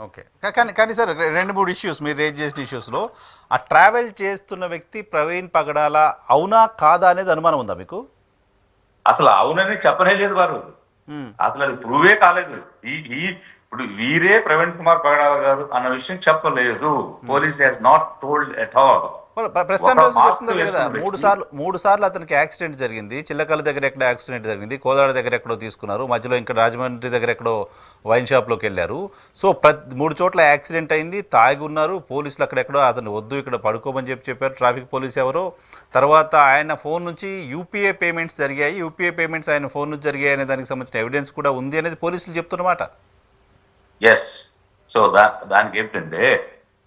Okay. కానీ కానీ sir 2, 3 issues మీరు రేజ్ చేసిన ఇష్యూస్‌లో ఆ ట్రావెల్ చేస్తున్న వ్యక్తి ప్రవీణ్ పగడాల అవునా? కాదా? అనేది అనుమానం ఉందా మీకు? అసలు అవునని చెప్పనే లేదు వారు. హ్మ్. అసలు అది ప్రూవే కాలేదు. ఈ ఈ ఇప్పుడు వీరే ప్రవీణ్ కుమార్ పగడాల గారు అన్న విషయం చెప్పలేదు. హ్మ్. Police has not told at all. ప్రస్తుతం ఒక రోజు మాస్క్ చెప్తుంది అదే కదా! వేసుకున్న మూడు వ్యక్తి. సార్లు 3 సార్లు అతనికి యాక్సిడెంట్ జరిగింది. చిల్లకల్ల దగ్గర ఎక్కడో యాక్సిడెంట్ జరిగింది. కోదాడ దగ్గర ఎక్కడో తీసుకున్నారు. మధ్యలో ఇంకా రాజమండ్రి దగ్గర ఎక్కడో వైన్ షాప్‌లోకి వెళ్లారు. సో 3 చోట్ల యాక్సిడెంట్ అయింది. తాగి ఉన్నారు. పోలీసులు అక్కడెక్కడో అతను వద్దు ఇక్కడ పడుకోమని చెప్పారు. ట్రాఫిక్ పోలీస్ ఎవరో. తర్వాత ఆయన ఫోన్ నుంచి యూపీఐ పేమెంట్స్ జరిగాయి. యూపీఐ పేమెంట్స్ ఆయన ఫోన్ నుంచి జరిగాయి అనే దానికి సంబంధించిన ఎవిడెన్స్ కూడా ఉంది అనేది పోలీసులు చెప్తున్నమాట. ఎస్. సో దానికి ఏంటంటే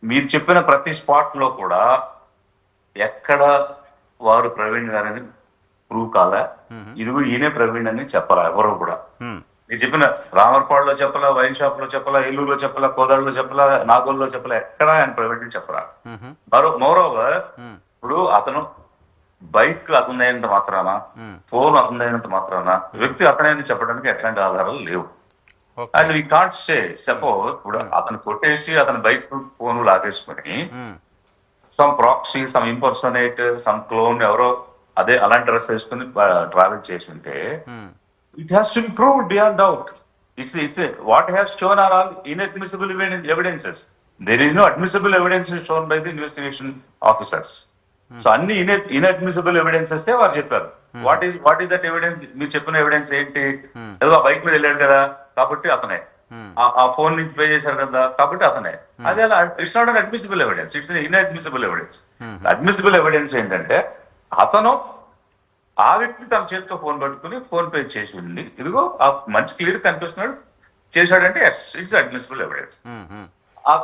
మీరు చెప్పిన ప్రతి స్పాట్ లో కూడా ఎక్కడ వారు ప్రవీణ్ గారని ప్రూవ్ కాలే. ఇదిగో ఈయనే ప్రవీణ్ అని చెప్పాలా ఎవరు కూడా. హ్మ్. మీరు చెప్పిన రామర్పాడులో చెప్పలా, వైన్ షాప్ లో చెప్పలా, ఏలూరులో చెప్పలా, కోదాడలో చెప్పలా, నాగోల్లో చెప్పలా, ఎక్కడ ఆయన ప్రైవేట్ అని చెప్పరా. హుహు. మోరోవర్ హ్మ్. ఇప్పుడు అతను బైక్ అతనైనంత మాత్రాన, హ్మ్. ఫోన్ అతనైనంత మాత్రాన, వ్యక్తి అతనైనా చెప్పడానికి ఎట్లాంటి ఆధారాలు లేవు. Okay. And we can't say suppose ఇప్పుడు అతను కొట్టేసి అతని బైక్ ఫోన్ లాగేసుకుని హ్మ్. Some proxy, some impersonate, some clone ఎవరో అదే అలాంటి డ్రెస్ వేసుకుని ట్రావెల్ చేసి ఉంటే హ్మ్. it has to be proved beyond doubt. What has shown are all inadmissible evidences. There is no admissible evidences shown by the investigation officers. So అన్ని inadmissible evidences వారు చెప్పారు. What is that evidence? మీరు చెప్పిన evidence ఏంటి? ఏదో ఆ bike మీద వెళ్ళాడు కదా కాబట్టి అతనే, ఆ ఫోన్ నుంచి పే చేశారు కదా కాబట్టి అతనే. అది అలా it's not an admissible evidence, it's inadmissible evidence. Admissible evidence ఏంటంటే అతను ఆ వ్యక్తి తన చేతితో ఫోన్ పట్టుకుని ఫోన్ పే చేసి ఉండి ఇదిగో ఆ మంచి క్లియర్ కనిపిస్తున్నాడు చేశాడంటే ఎస్ ఇట్స్ అడ్మిసిబుల్ ఎవిడెన్స్.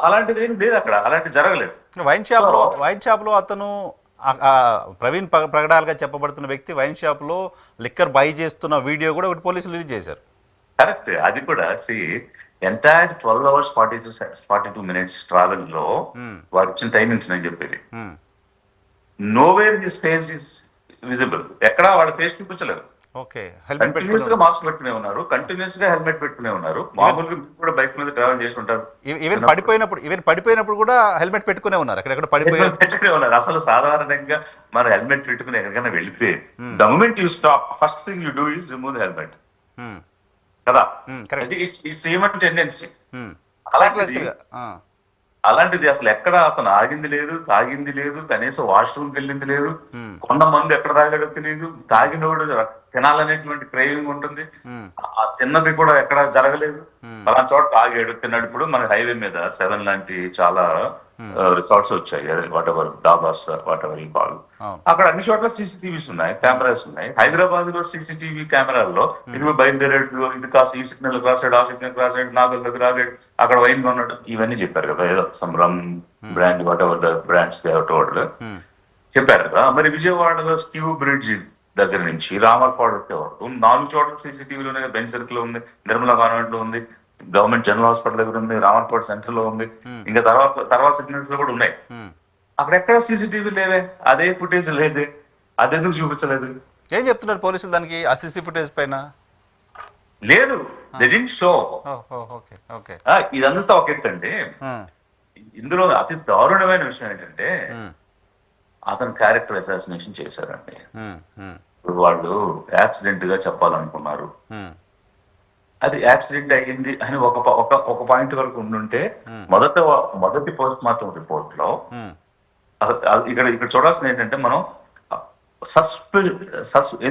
అలాంటిది ఏం లేదు అక్కడ, అలాంటి జరగలేదు. వైన్ షాప్లో అతను ప్రవీణ్ ప్రగడాలుగా చెప్పబడుతున్న వ్యక్తి వైన్ షాప్లో లిక్కర్ బై చేస్తున్న వీడియో కూడా ఒకటి పోలీసులు రిలీజ్ చేశారు. కరెక్ట్. అది కూడా ఎంటైర్ 12 hours 42 minutes ట్రావెల్ లో వారు ఇచ్చిన టైమింగ్స్ నేను చెప్పేది. Nowhere his face is visible. ఎక్కడా వాళ్ళ ఫేస్ చూపించలేదు. ఓకే. హెల్మెట్ కంటిన్యూస్ గా మాస్క్ పెట్టుకునే ఉన్నారు, కంటిన్యూస్ గా హెల్మెట్ పెట్టుకునే ఉన్నారు. మామూలుగా కూడా బైక్ మీద ట్రావెల్ చేసి ఉంటారు. ఈవెన్ పడిపోయినప్పుడు కూడా హెల్మెట్ పెట్టుకునే ఉన్నారు. అక్కడెక్కడ పడిపోయారు. పెట్టుకునే ఉన్నారు. అసలు సాధారణంగా మనం హెల్మెట్ పెట్టుకుని ఎక్కడికైనా వెళితే the moment you stop first thing you do is remove the helmet కదా. It's human tendency. అలాంటిది అసలు ఎక్కడ అతను ఆగింది లేదు, తాగింది లేదు, కనీసం వాష్రూమ్కి వెళ్ళింది లేదు. కొంతమంది ఎక్కడ తాగాడో తెలియదు. తాగినోడు తినాలనేటువంటి క్రేవింగ్ ఉంటుంది, ఆ తిన్నది కూడా ఎక్కడ జరగలేదు. అలా చోట తాగాడు తిన్నాడు. ఇప్పుడు మన హైవే మీద 7 లాంటి చాలా రిసార్ట్స్ వచ్చాయి, what ever dhabas what ever ఈ కాల్. అక్కడ అన్ని చోట్ల సీసీటీవీస్ ఉన్నాయి, కెమెరాస్ ఉన్నాయి. హైదరాబాద్ లో సీసీటీవీ కెమెరాల్లో ఇది బయలుదేరాడు, ఇది కాస్త ఈ సిగ్నల్ క్రాసాడు, ఆ సిగ్నల్ క్రాసాడు, నాగల్ దగ్గర ఆగాడు, అక్కడ వైన్ కొన్నాడు, ఇవన్నీ చెప్పారు కదా. ఏదో some rum brand what ever the brands told చెప్పారు కదా. మరి విజయవాడలో స్క్యూ బ్రిడ్జ్ దగ్గర నుంచి రామర్పాడు వరకు 4 చోట్ల సీసీటీవీలు ఉన్నాయి. బెంచ్ సర్కిల్ లో ఉంది, నిర్మలా కాన్వెంట్ లో ఉంది, గవర్నమెంట్ జనరల్ హాస్పిటల్ దగ్గర ఉంది, రామర్పాడు సెంటర్ లో ఉంది, ఇంకా తర్వాత సిగ్నల్స్ లో కూడా ఉన్నాయి. అక్కడ ఎక్కడ సీసీటీవీ లేవే, అదే ఫుటేజ్ లేదే, అదెందుకు చూపించలేదు? ఏం చెప్తున్నారు పోలీసులు దానికి? ఆ సీసీ ఫుటేజ్ పైన లేదు, దే డిడ్ంట్ షో. ఇదంతా ఒక ఎత్తు అంటే ఇందులో అతి దారుణమైన విషయం ఏంటంటే అతను క్యారెక్టర్ అసాసినేషన్ చేశారండి. వాళ్ళు యాక్సిడెంట్ గా చెప్పాలనుకున్నారు, అది యాక్సిడెంట్ అయ్యింది అని ఒక పాయింట్ వరకు ఉండుంటే మొదటి పోస్ట్ మార్టం రిపోర్ట్ లో అసలు ఇక్కడ చూడాల్సింది ఏంటంటే మనం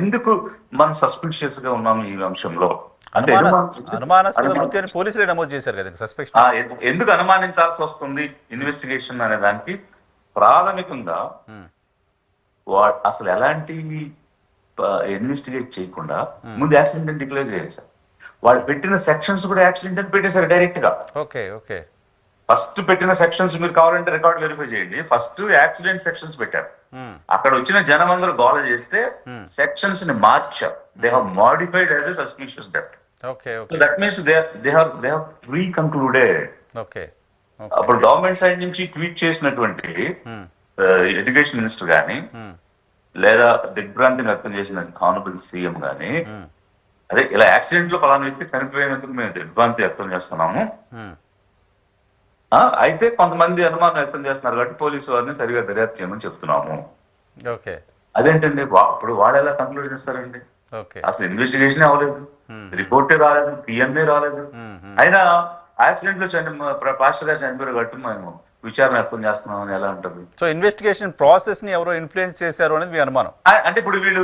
ఎందుకు మనం సస్పిషియస్ గా ఉన్నాము ఈ అంశంలో అంటే అనుమానాస్పద మృతి అని పోలీసులే నమోదు చేశారు కదా సస్పెక్షన్. ఎందుకు అనుమానించాల్సి వస్తుంది ఇన్వెస్టిగేషన్ అనే దానికి ప్రాథమికంగా అసలు ఎలాంటి ఇన్వెస్టిగేట్ చేయకుండా ముందు యాక్సిడెంట్ అని డిక్లేర్ చేశారు. వాళ్ళు పెట్టిన సెక్షన్స్ కూడా యాక్సిడెంట్ అని పెట్టేశారు డైరెక్ట్ గా. ఓకే. ఫస్ట్ పెట్టిన సెక్షన్స్ మీరు కావాలంటే రికార్డ్ వెరిఫై చేయండి. ఫస్ట్ యాక్సిడెంట్ సెక్షన్స్ పెట్టారు. అక్కడ వచ్చిన జనం అందరూ గోల చేస్తే సెక్షన్స్ ని మార్చారు. They have modified as a suspicious death. That means they have pre concluded. అప్పుడు గవర్నమెంట్ సైడ్ నుంచి ట్వీట్ చేసినటువంటి ఎడ్యుకేషన్ మినిస్టర్ గానీ లేదా దిగ్భ్రాంతిని వ్యక్తం చేసిన హానరబుల్ సీఎం గానీ అదే ఇలా యాక్సిడెంట్ లో పలానా వ్యక్తి చనిపోయినందుకు మేము దిగ్భ్రాంతి వ్యక్తం చేస్తున్నాము, అయితే కొంతమంది అనుమానం వ్యక్తం చేస్తున్నారు కాబట్టి పోలీసు వారిని సరిగా దర్యాప్తు చేయమని చెప్తున్నాము. ఓకే. అదేంటండి ఇప్పుడు వాడు ఎలా కంక్లూజన్ ఇస్తారండి? ఓకే. అసలు ఇన్వెస్టిగేషన్ అవ్వలేదు, రిపోర్టే రాలేదు, పిఎంఏ రాలేదు. అయినా యాక్సిడెంట్ లో పాస్టర్ గారు చనిపోయారు కాబట్టి మేము విచారణ వ్యక్తం చేస్తున్నామని ఎలా ఉంటుంది? సో ఇన్వెస్టిగేషన్ ప్రాసెస్ ని ఎవరో ఇన్ఫ్లుయెన్స్ చేశారు అనేది మీ అనుమానం. అంటే ఇప్పుడు వీళ్ళు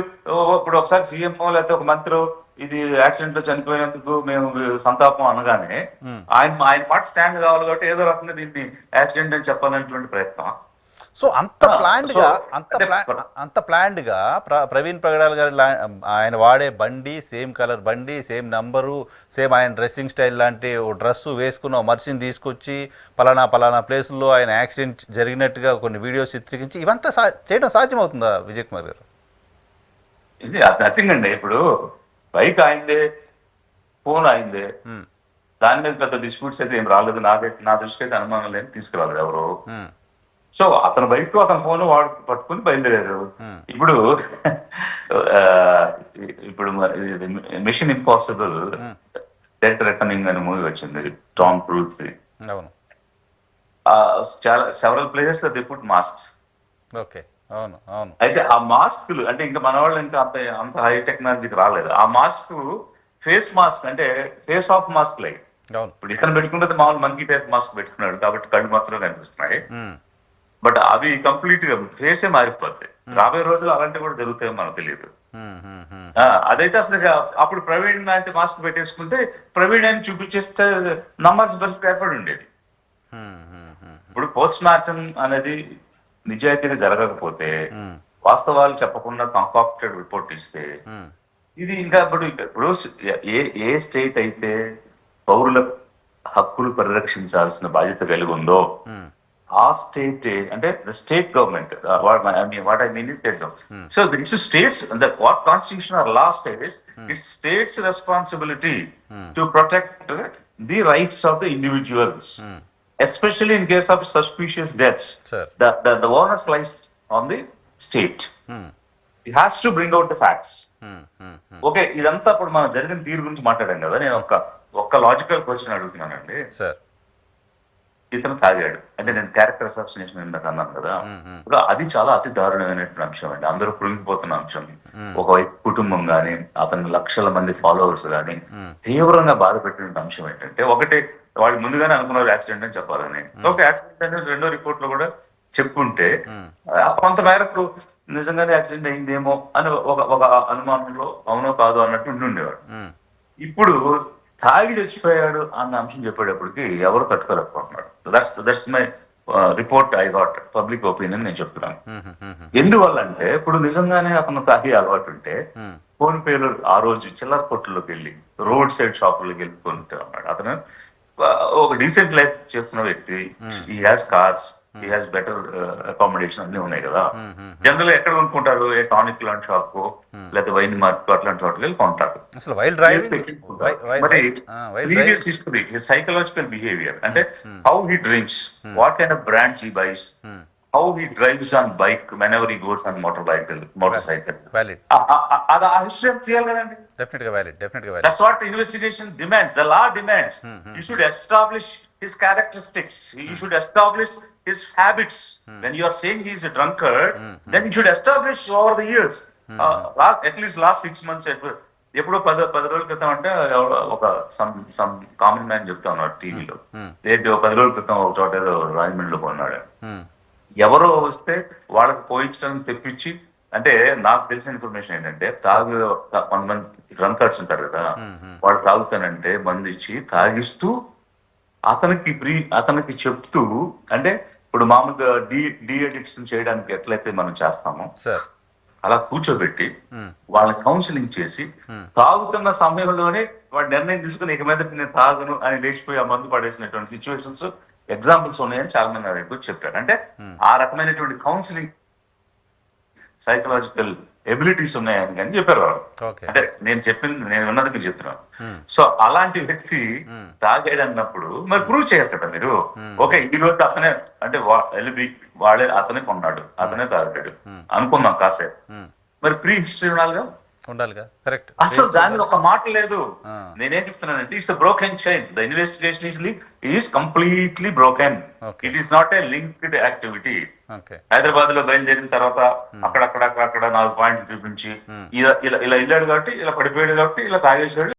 ఇప్పుడు ఒకసారి సీఎంఓ లేకపోతే ఒక మంత్రి ఇది యాక్సిడెంట్ లో చనిపోయినందుకు మేము సంతాపం అనగానే ఆయన మాట స్టాండ్ కావాలి కాబట్టి ఏదో రకంగా దీన్ని యాక్సిడెంట్ అని చెప్పాలనేటువంటి ప్రయత్నం. సో అంత ప్లాన్డ్ గా ప్రవీణ్ పగడాల్ గారి ఆయన వాడే బండి సేమ్ కలర్ బండి, సేమ్ నంబరు, సేమ్ ఆయన డ్రెస్సింగ్ స్టైల్ లాంటి డ్రెస్ వేసుకున్న మనిషిని తీసుకొచ్చి పలానా ప్లేసుల్లో ఆయన యాక్సిడెంట్ జరిగినట్టుగా కొన్ని వీడియోస్ చిత్రీకరించి ఇవంతా చేయడం సాధ్యమవుతుందా విజయ్ కుమార్ గారు? ఇది నథింగ్ అండి. ఇప్పుడు బైక్ అయిందే, ఫోన్ అయిందే, దాని మీద పెద్ద డిస్ప్యూట్స్ అయితే ఏం రాలేదు. నా దృష్టికి అయితే అనుమానం లేదు, తీసుకురాలేదు ఎవరు. సో అతని బైక్ అతని ఫోన్ వాడు పట్టుకుని బయలుదేరారు. ఇప్పుడు మిషన్ ఇంపాసిబుల్ డెడ్ రెకనింగ్ అనే మూవీ వచ్చింది టామ్ క్రూజ్. చాలా సెవరల్ ప్లేసెస్ లో దే పుట్ మాస్క్స్. ఓకే. అవును అవును. అయితే ఆ మాస్కులు అంటే ఇంకా మన వాళ్ళు ఇంకా అంత హై టెక్నాలజీకి రాలేదు. ఆ మాస్క్ ఫేస్ మాస్క్ అంటే ఫేస్ ఆఫ్ మాస్క్ లైక్ ఇప్పుడు ఇతను పెట్టుకుంటే మామూలు మంకీ టైప్ మాస్క్ పెట్టుకున్నాడు కాబట్టి కళ్ళు మాత్రం కనిపిస్తున్నాయి. బట్ అవి కంప్లీట్ గా ఫేసే మారిపోతాయి. రాబోయే రోజులు అలాంటివి కూడా జరుగుతాయో మనకు తెలియదు. అదైతే అసలు అప్పుడు ప్రవీణ్ లాంటి మాస్క్ పెట్టేసుకుంటే ప్రవీణ్ అని చూపించేస్తే నమ్మాల్సిన పరిస్థితి ఏర్పడి ఉండేది. ఇప్పుడు పోస్ట్ మార్టం అనేది నిజాయితీగా జరగకపోతే, వాస్తవాలు చెప్పకుండా కాంకాక్టెడ్ రిపోర్ట్ ఇస్తే ఇది ఇంకా ఇప్పుడు ఏ స్టేట్ అయితే పౌరుల హక్కులు పరిరక్షించాల్సిన బాధ్యత కలిగి ఉందో ఆ స్టేట్ అంటే the state government, what I mean state government. So it's states what constitution are law says it's states responsibility to protect the rights of the individuals. Especially in case of suspicious deaths, the onus lies on the state. It has to bring out the facts. Okay, ఇదంతా ఇప్పుడు మనం జరిగిన తీరు గురించి మాట్లాడాం కదా. నేను ఒక్క లాజికల్ క్వశ్చన్ అడుగుతున్నానండి. ఇతను తాగాడు అంటే నేను క్యారెక్టర్ అసాసినేషన్ ఇందాక అన్నాను కదా, ఇప్పుడు అది చాలా అతి దారుణమైనటువంటి అంశం అండి. అందరూ కృంగిపోతున్న అంశం. ఒకవైపు కుటుంబం గాని అతని లక్షల మంది ఫాలోవర్స్ గాని తీవ్రంగా బాధ పెట్టిన అంశం ఏంటంటే, ఒకటి వాళ్ళు ముందుగానే అనుకున్నారు యాక్సిడెంట్ అని చెప్పాలని. ఒక యాక్సిడెంట్ అనేది రెండో రిపోర్ట్ లో కూడా చెప్పుకుంటే కొంత మేరకు నిజంగానే యాక్సిడెంట్ అయిందేమో అని ఒక అనుమానంలో అవునో కాదో అన్నట్టు ఉండేవాడు. ఇప్పుడు తాగి చచ్చిపోయాడు అన్న అంశం చెప్పేటప్పటికి ఎవరు తట్టుకోలేకపోతున్నాడు. That's my report I got, public opinion నేను చెప్తున్నాను. ఎందువల్ల అంటే ఇప్పుడు నిజంగానే అతను తాగి అలవాటు ఉంటే ఫోన్ పేలు ఆ రోజు చిల్లర కొట్టులోకి వెళ్ళి రోడ్ సైడ్ షాపుల్లోకి వెళ్ళి కొనుక్కుంటూ ఉన్నాడు. అతను ఒక డీసెంట్ లైఫ్ చేస్తున్న వ్యక్తి. He has cars, he has better accommodation అన్ని ఉన్నాయి కదా. జనరల్ గా ఎక్కడ కొనుక్కుంటారు? ఏ టానిక్ లాంటి షాప్ లేకపోతే వైన్ మార్కెట్ అట్లాంటి చోటుకి వెళ్ళి కొంటారు. మరి previous history, his psychological behaviour అంటే how he drinks, what kind of brands he buys, how he drives on bike whenever he goes on motorcycle. Valid. Ada history real kadandi. Definitely valid. That's what investigation demands. The law demands. You should establish his characteristics. You should establish his habits. When you are saying he is a drunkard, then you should establish over the years. At least last 6 months. ఎప్పుడో 10 రోజుల క్రితం అంటే ఒక some common man చెప్తా ఉన్నాడు టీవీలో. 10 రోజుల క్రితం ఒక చోట ఏదో రాజమండ్రిలో కొన్నాడు. ఎవరో వస్తే వాళ్ళకి పోయించడానికి తెప్పించి, అంటే నాకు తెలిసిన ఇన్ఫర్మేషన్ ఏంటంటే కొంతమంది డ్రంకర్స్ ఉంటారు కదా, వాళ్ళు తాగుతానంటే మందు ఇచ్చి తాగిస్తూ అతనికి చెప్తూ, అంటే ఇప్పుడు మామూలుగా డి అడిక్షన్ చేయడానికి ఎట్లయితే మనం చేస్తామో అలా కూర్చోబెట్టి వాళ్ళని కౌన్సిలింగ్ చేసి తాగుతున్న సమయంలోనే వాడు నిర్ణయం తీసుకుని ఇక మీద నేను తాగను అని లేచిపోయి ఆ మందు పడేసినటువంటి సిచ్యువేషన్స్ ఎగ్జాంపుల్స్ ఉన్నాయని చాలా మంది నా దగ్గర చెప్పారు. అంటే ఆ రకమైనటువంటి కౌన్సిలింగ్ సైకలాజికల్ ఎబిలిటీస్ ఉన్నాయని కానీ చెప్పారు వాళ్ళు. అంటే నేను విన్నది మీరు చెప్తున్నాను. సో అలాంటి వ్యక్తి తాగాడు అన్నప్పుడు మరి ప్రూవ్ చేయాలి కదా మీరు. ఓకే, ఈ రోజు అతనే అంటే అతనే కొన్నాడు, అతనే తాగాడు అనుకుందాం కాసేపు. మరి ప్రీ హిస్టరీ ఉండాలిగా. ఉండాలిగా, కరెక్ట్. అసలు దాని ఒక మాట లేదు. నేనేం చెప్తున్నానంటే it's broken chain. The investigation is completely broken. Okay. It is not a linked activity. Okay. Hyderabad లో బయలుదేరిన తర్వాత అక్కడ 4 పాయింట్లు చూపించి ఇలా ఇలా ఇలా వెళ్ళాడు కాబట్టి ఇలా పడిపోయాడు కాబట్టి ఇలా తాగేసాడు